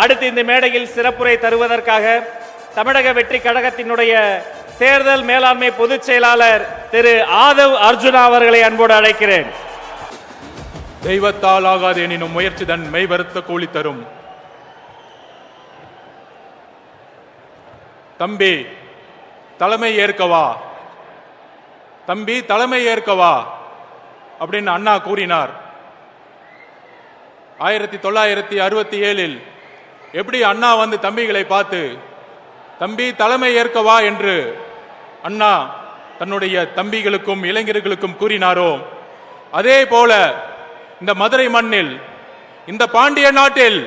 அடுத்து இந்த மேடையில் சிறப்புரை தருவதற்காக தமிழக வெற்றி கழகத்தினுடைய தேர்தல் மேலாண்மை பொதுச் செயலாளர் திரு ஆதவ் அர்ஜுனா அவர்களை அன்போடு அழைக்கிறேன். தெய்வத்தால் ஆகாது எனினும் முயற்சி தன் மெய் வருத்த கூலி தரும். தம்பி தலைமை ஏற்கவா, தம்பி தலைமை ஏற்கவா அப்படின்னு அண்ணா கூறினார். 1967 எப்படி அண்ணா வந்து தம்பிகளை பார்த்து தம்பி தலைமை ஏற்கவா என்று அண்ணா தன்னுடைய தம்பிகளுக்கும் இளைஞர்களுக்கும் கூறினாரோ, அதே போல இந்த மதுரை மண்ணில், இந்த பாண்டிய நாட்டில்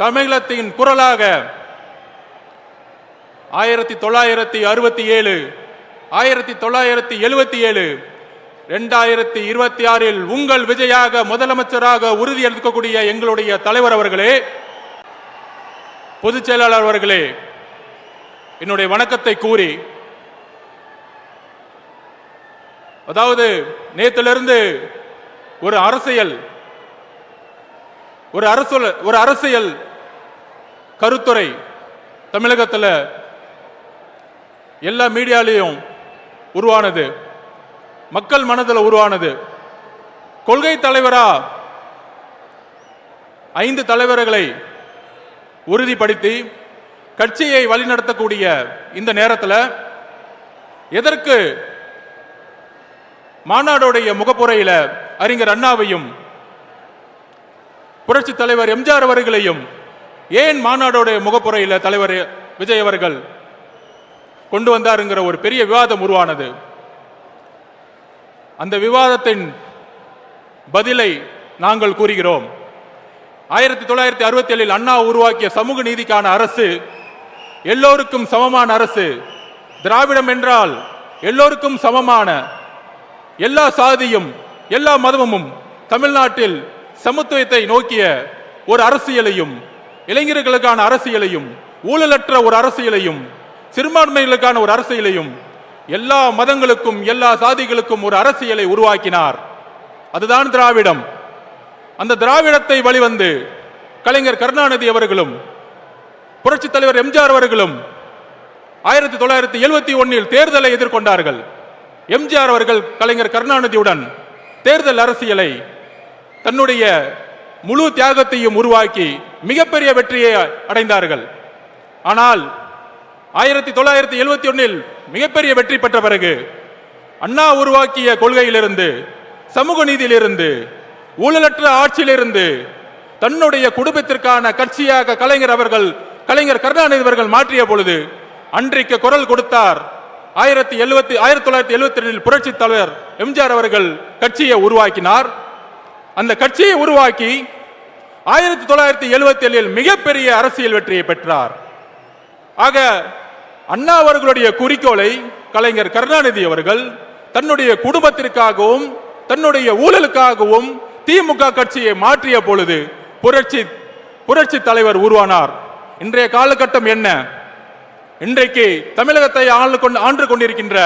தமிழகத்தின் குரலாக 1967, 1977, 2026 உங்கள் விஜயாக முதலமைச்சராக உறுதி எடுக்கக்கூடிய எங்களுடைய தலைவர் அவர்களே, பொதுச் செயலாளர் அவர்களே, என்னுடைய வணக்கத்தை கூறி, அதாவது நேற்றிலிருந்து ஒரு அரசியல் கருத்துரை தமிழகத்தில் எல்லா மீடியாலையும் உருவானது, மக்கள் மனதில் உருவானது. கொள்கை தலைவரா 5 தலைவர்களை உறுதிப்படுத்தி கட்சியை வழிநடத்தக்கூடிய இந்த நேரத்தில் எதற்கு மாநாடுடைய முகப்புரையில் அறிஞர் அண்ணாவையும் புரட்சி தலைவர் எம்ஜிஆர் அவர்களையும் ஏன் மாநாடுடைய முகப்புரையில் தலைவர் விஜய் அவர்கள் கொண்டு வந்தாருங்கிற ஒரு பெரிய விவாதம் உருவானது. அந்த விவாதத்தின் பதிலை நாங்கள் கூறுகிறோம். 1967 அண்ணா உருவாக்கிய சமூக நீதிக்கான அரசு எல்லோருக்கும் சமமான அரசு. திராவிடம் என்றால் எல்லோருக்கும் சமமான, எல்லா சாதியும் எல்லா மதமும் தமிழ்நாட்டில் சமத்துவத்தை நோக்கிய ஒரு அரசியலையும், இளைஞர்களுக்கான அரசியலையும், ஊழலற்ற ஒரு அரசியலையும், சிறுபான்மைகளுக்கான ஒரு அரசியலையும், எல்லா மதங்களுக்கும் எல்லா சாதிகளுக்கும் ஒரு அரசியலை உருவாக்கினார். அதுதான் திராவிடம். அந்த திராவிடத்தை வழிவந்து கலைஞர் கருணாநிதி அவர்களும் புரட்சி தலைவர் எம்ஜிஆர் அவர்களும் 1971 தேர்தலை எதிர்கொண்டார்கள். எம்ஜிஆர் அவர்கள் கலைஞர் கருணாநிதியுடன் தேர்தல் அரசியலை தன்னுடைய முழு தியாகத்தையும் உருவாக்கி மிகப்பெரிய வெற்றியை அடைந்தார்கள். ஆனால் 1971 மிகப்பெரிய வெற்றி பெற்ற பிறகு அண்ணா உருவாக்கிய கொள்கையிலிருந்து, சமூக நீதியிலிருந்து, ஊழலற்ற ஆட்சியிலிருந்து தன்னுடைய குடும்பத்திற்கான கட்சியாக கலைஞர் கருணாநிதி அவர்கள் மாற்றிய பொழுது அன்றைக்கு குரல் கொடுத்தார். 1972 புரட்சி தலைவர் எம்ஜிஆர் அவர்கள் கட்சியை உருவாக்கினார். அந்த கட்சியை உருவாக்கி 1977 மிகப்பெரிய அரசியல் வெற்றியை பெற்றார். ஆக அண்ணா அவர்களுடைய குறிக்கோளை கலைஞர் கருணாநிதி அவர்கள் தன்னுடைய குடும்பத்திற்காகவும் தன்னுடைய ஊழலுக்காகவும் திமுக கட்சியை மாற்றிய பொழுது புரட்சி தலைவர் உருவானார். இன்றைய காலகட்டம் என்ன? இன்றைக்கு தமிழகத்தை ஆண்டு கொண்டிருக்கின்ற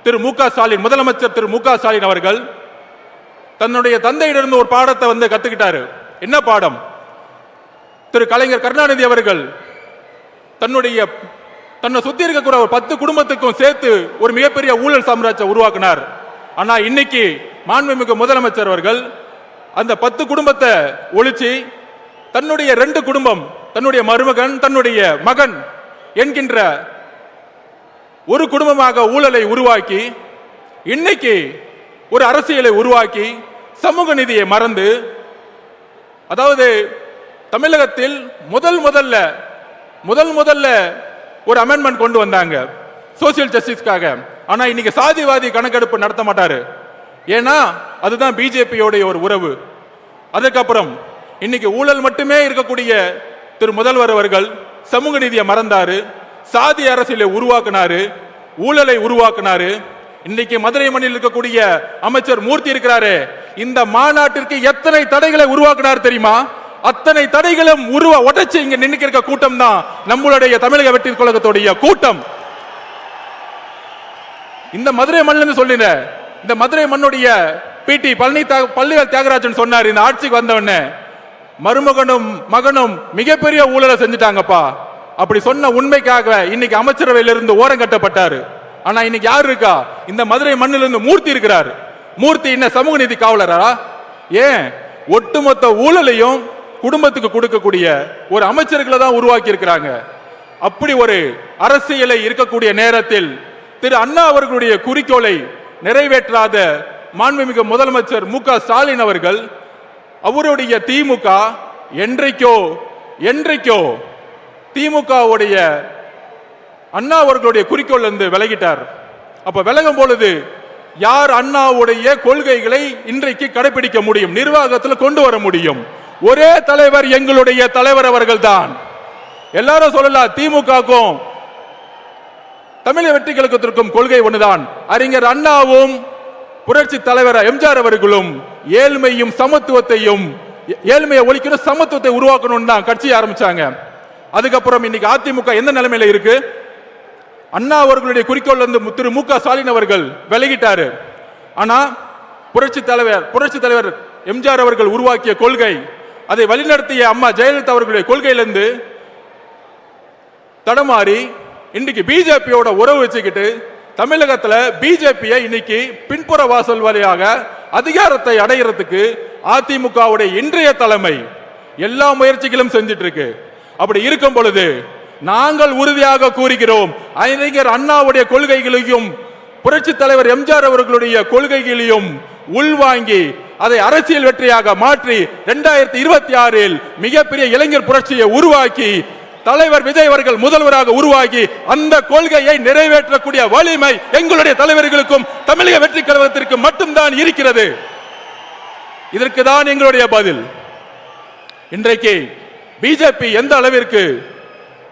திரு மு க ஸ்டாலின், முதலமைச்சர் திரு மு க ஸ்டாலின் அவர்கள் தன்னுடைய தந்தையிடமிருந்து ஒரு பாடத்தை கத்துக்கிட்டாரு. என்ன பாடம்? திரு கலைஞர் கருணாநிதி அவர்கள் தன்னை சுத்தி இருக்கக்கூடிய 10 குடும்பத்துக்கும் சேர்த்து ஒரு மிகப்பெரிய ஊழல் சாம்ராஜ்யம் உருவாக்கினார். ஆனா இன்னைக்கு மாண்புமிகு முதலமைச்சர் அவர்கள் அந்த 10 குடும்பத்தை ஒழிச்சு தன்னுடைய 2 குடும்பம், தன்னுடைய மருமகன், தன்னுடைய மகன் என்கின்ற ஒரு குடும்பமாக ஊழலை உருவாக்கி இன்னைக்கு ஒரு அரசியலை உருவாக்கி சமூக நீதியை மறந்து, அதாவது தமிழகத்தில் முதல்ல ஒரு அமெண்ட்மெண்ட் கொண்டு வந்தாங்க சோசியல் ஜஸ்டிஸ்க்காக. ஆனா இன்னைக்கு சாதிவாதி கணக்கெடுப்பு நடத்த மாட்டாரு. ஏன்னா அதுதான் பிஜேபியோடைய ஒரு உறவு. அதுக்கப்புறம் இன்னைக்கு ஊழல் மட்டுமே இருக்கக்கூடிய திரு முதல்வர் அவர்கள் சமூக நீதியை மறந்தாரு, சாதி அரசியலை உருவாக்கினாரு, ஊழலை உருவாக்கினாரு. இன்னைக்கு மதுரை மண்ணில் இருக்கக்கூடிய அமைச்சர் மூர்த்தி இருக்கிறாரு, இந்த மாநாட்டிற்கு எத்தனை தடைகளை உருவாக்கினார் தெரியுமா? அத்தனை தடைகளும் உடைச்சு இங்க நின்னுக்கிற கூட்டம் தான் நம்மளுடைய தமிழக வெற்றி கழகத்துடைய கூட்டம். இந்த மதுரை மண்ணில் சொல்லின, இந்த மதுரை மண்ணுடைய பிடி பழனிவேல் தியாகராஜன் சொன்னார், இந்த ஆட்சிக்கு வந்தவன மருமகனும் மகனும் மிகப்பெரிய ஊழலை செஞ்சுட்டாங்கப்பா. அப்படி சொன்ன உண்மைக்காக இன்னைக்கு அமைச்சரவையிலிருந்து ஓரம் கட்டப்பட்டாரு. ஆனா இன்னைக்கு யாரு இருக்கா? இந்த மதுரை மண்ணிலிருந்து மூர்த்தி இருக்கிறார். மூர்த்தி என்ன சமூக நீதி காவலரா? ஏன் ஒட்டுமொத்த ஊழலையும் குடும்பத்துக்கு கொடுக்கக்கூடிய ஒரு அமைச்சர்களை தான் உருவாக்கி இருக்கிறாங்க. அப்படி ஒரு அரசியலை இருக்கக்கூடிய நேரத்தில் திரு அண்ணா அவர்களுடைய குறிக்கோளை நிறைவேற்றாத மாண்புமிகு முதலமைச்சர் மு.க.ஸ்டாலின் அவர்கள் அவருடைய திமுக என்றைக்கோ திமுகவுடைய அண்ணா அவர்களுடைய குறிக்கோள் இருந்து விலகிட்டார். அப்ப விலகும் பொழுது யார் அண்ணாவுடைய கொள்கைகளை இன்றைக்கு கடைபிடிக்க முடியும், நிர்வாகத்தில் கொண்டு வர முடியும்? ஒரே தலைவர், எங்களுடைய தலைவர் அவர்கள் தான். எல்லாரும் சொல்லலாம், திமுகக்கும் தமிழக வெற்றி கழகத்திற்கும் கொள்கை ஒன்றுதான். அறிஞர் அண்ணாவும் புரட்சி தலைவர் எம்ஜிஆர் அவர்களும் ஏழ்மையும் சமத்துவத்தையும், ஏழ்மையை ஒழிக்கணும், சமத்துவத்தை உருவாக்கணும் தான் கட்சி ஆரம்பிச்சாங்க. அதுக்கப்புறம் இன்னைக்கு அதிமுக எந்த நிலைமையில இருக்கு? அண்ணா அவர்களுடைய குறிக்கோள் வந்து திரு மு.க.ஸ்டாலின் அவர்கள் விலகிட்டாரு. ஆனா புரட்சி தலைவர் எம்ஜிஆர் அவர்கள் உருவாக்கிய கொள்கை, அதை வழிநடத்திய அம்மா ஜெயலலிதா அவர்களுடைய கொள்கையிலிருந்து தடமாறி இன்னைக்கு பிஜேபியோட உறவு வச்சுக்கிட்டு தமிழகத்தில் பிஜேபியை இன்னைக்கு பின்புற வாசல் வழியாக அதிகாரத்தை அடைகிறதுக்கு அதிமுகவுடைய இன்றைய தலைமை எல்லா முயற்சிகளும் செஞ்சிட்டு இருக்கு. அப்படி இருக்கும் பொழுது நாங்கள் உறுதியாக கூறுகிறோம், அறிஞர் அண்ணாவுடைய கொள்கைகளையும் புரட்சி தலைவர் எம்ஜிஆர் அவர்களுடைய கொள்கைகளையும் உள்வாங்கி அதை அரசியல் வெற்றியாக மாற்றி 2026 மிகப்பெரிய இளைஞர் புரட்சியை உருவாக்கி தலைவர் விஜய் அவர்கள் முதல்வராக உருவாகி அந்த கொள்கையை நிறைவேற்றக்கூடிய வலிமை எங்களுடைய தலைவர்களுக்கும் தமிழக வெற்றி கழகத்திற்கு மட்டும்தான் இருக்கிறது. இதற்கு தான் எங்களுடைய பதில். இன்றைக்கு பிஜேபி எந்த அளவிற்கு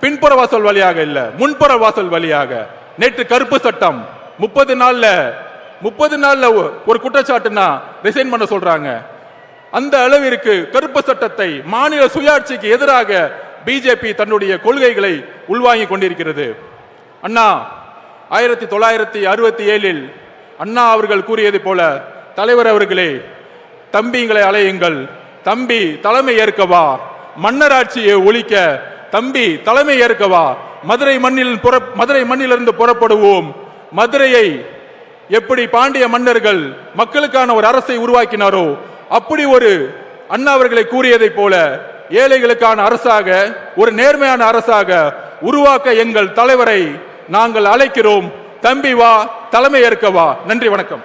பின்புற வாசல் வழியாக இல்ல, முன்புற வாசல் வழியாக நேற்று கருப்பு சட்டம் 30 நாள்ல ஒரு குற்றச்சாட்டுனா ரிசைன் பண்ண சொல்றாங்க. அந்த அளவிற்கு கருப்பு சட்டத்தை மாநில சுயாட்சிக்கு எதிராக பிஜேபி தன்னுடைய கொள்கைகளை உள்வாங்கிக் கொண்டிருக்கிறது. அண்ணா 1967 அண்ணா அவர்கள் கூறியது போல, தலைவர் அவர்களே தம்பிங்களை அலையுங்கள், தம்பி தலைமை ஏற்கவா, மன்னராட்சியை ஒழிக்க தம்பி தலைமை ஏற்கவா, மதுரை மண்ணிலிருந்து புறப்படுவோம், மதுரையை எப்படி பாண்டிய மன்னர்கள் மக்களுக்கான ஒரு அரசை உருவாக்கினாரோ அப்படி ஒரு அண்ணா அவர்களை கூறியதை போல ஏழைகளுக்கான அரசாக, ஒரு நேர்மையான அரசாக உருவாக்க எங்கள் தலைவரை நாங்கள் அழைக்கிறோம். தம்பி வா, தலைமை ஏற்கவா. நன்றி, வணக்கம்.